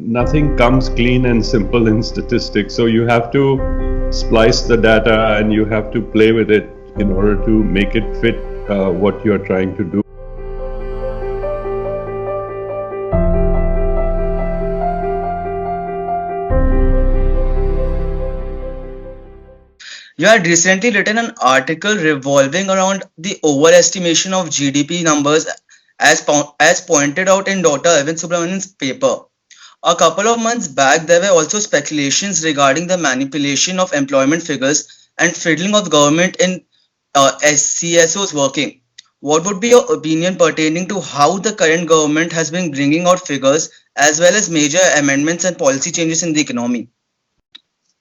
nothing comes clean and simple in statistics. So you have to splice the data and you have to play with it in order to make it fit what you're trying to do. You had recently written an article revolving around the overestimation of GDP numbers as pointed out in Dr. Arvind Subramanian's paper. A couple of months back, there were also speculations regarding the manipulation of employment figures and fiddling of government in CSO's working. What would be your opinion pertaining to how the current government has been bringing out figures as well as major amendments and policy changes in the economy?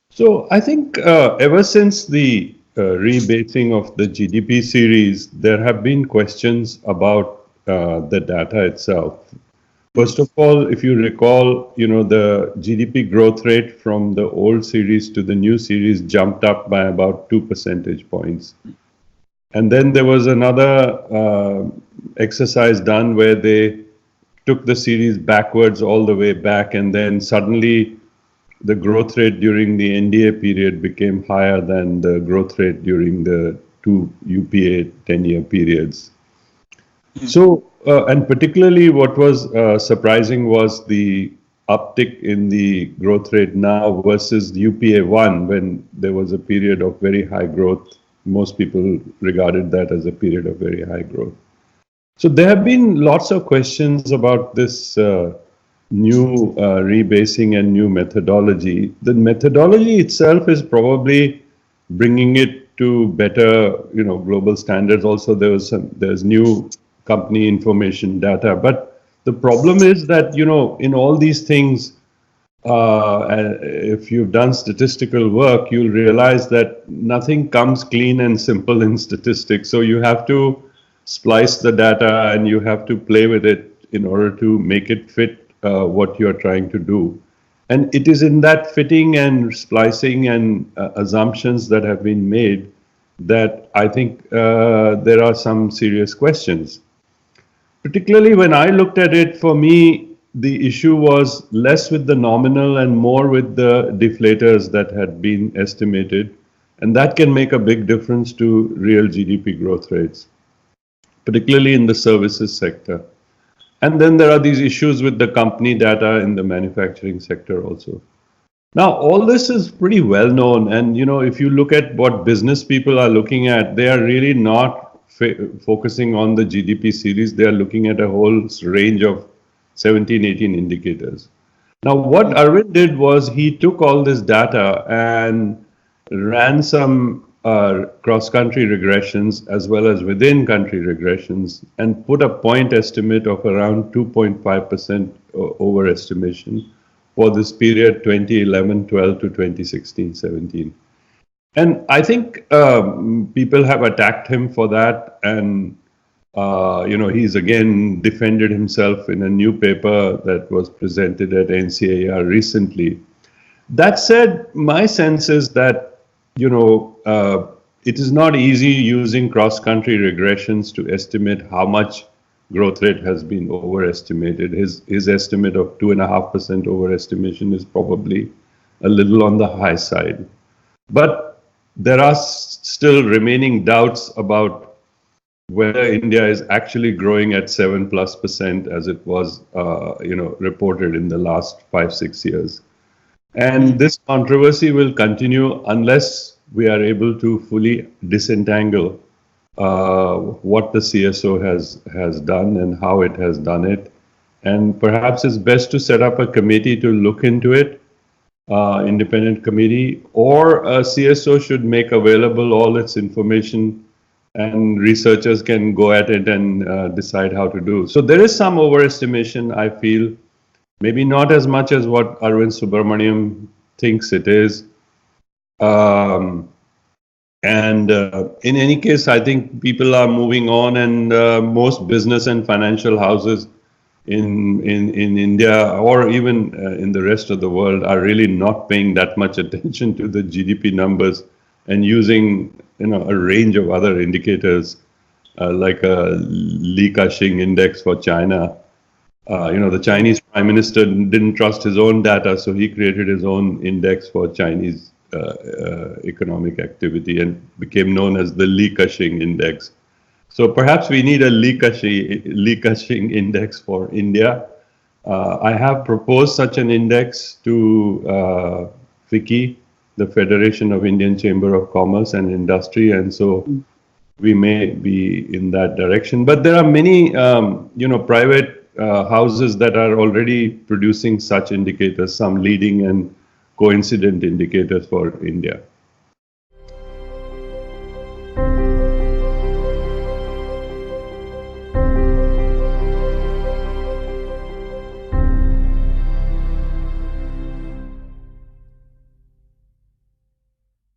So I think ever since the rebasing of the GDP series, there have been questions about the data itself. First of all, if you recall, the GDP growth rate from the old series to the new series jumped up by about 2 percentage points. And then there was another exercise done where they took the series backwards all the way back, and then suddenly the growth rate during the NDA period became higher than the growth rate during the two UPA 10-year periods. So, and particularly what was surprising was the uptick in the growth rate now versus UPA 1, when there was a period of very high growth. Most people regarded that as a period of very high growth. So there have been lots of questions about this new rebasing and new methodology. The methodology itself is probably bringing it to better, global standards. Also, there's new company information data. But the problem is that, in all these things, if you've done statistical work, you'll realize that nothing comes clean and simple in statistics. So you have to splice the data and you have to play with it in order to make it fit what you're trying to do. And it is in that fitting and splicing and assumptions that have been made that I think there are some serious questions. Particularly when I looked at it, for me, the issue was less with the nominal and more with the deflators that had been estimated. And that can make a big difference to real GDP growth rates, particularly in the services sector. And then there are these issues with the company data in the manufacturing sector also. Now, all this is pretty well known. And, if you look at what business people are looking at, they are really not focusing on the GDP series. They are looking at a whole range of 17, 18 indicators. Now, what Arvind did was he took all this data and ran some cross-country regressions as well as within-country regressions and put a point estimate of around 2.5% overestimation for this period 2011-12 to 2016-17. And I think people have attacked him for that, and he's again defended himself in a new paper that was presented at NCAR recently. That said, my sense is that it is not easy using cross-country regressions to estimate how much growth rate has been overestimated. His estimate of 2.5% overestimation is probably a little on the high side. But there are still remaining doubts about whether India is actually growing at 7+% as it was, reported in the last 5-6 years. And this controversy will continue unless we are able to fully disentangle what the CSO has done and how it has done it. And perhaps it's best to set up a committee to look into it, independent committee, or a CSO should make available all its information and researchers can go at it and decide how to do. So there is some overestimation, I feel. Maybe not as much as what Arvind Subramanian thinks it is. In any case, I think people are moving on, and most business and financial houses in India or even in the rest of the world are really not paying that much attention to the GDP numbers and using a range of other indicators like a Li Ka-shing index for China The Chinese prime minister didn't trust his own data, so he created his own index for Chinese economic activity and became known as the Li Ka-shing index. So perhaps we need a Li Ka-shing index for India. I have proposed such an index to FICCI, the Federation of Indian Chamber of Commerce and Industry, and so we may be in that direction. But there are many, private houses that are already producing such indicators, some leading and coincident indicators for India.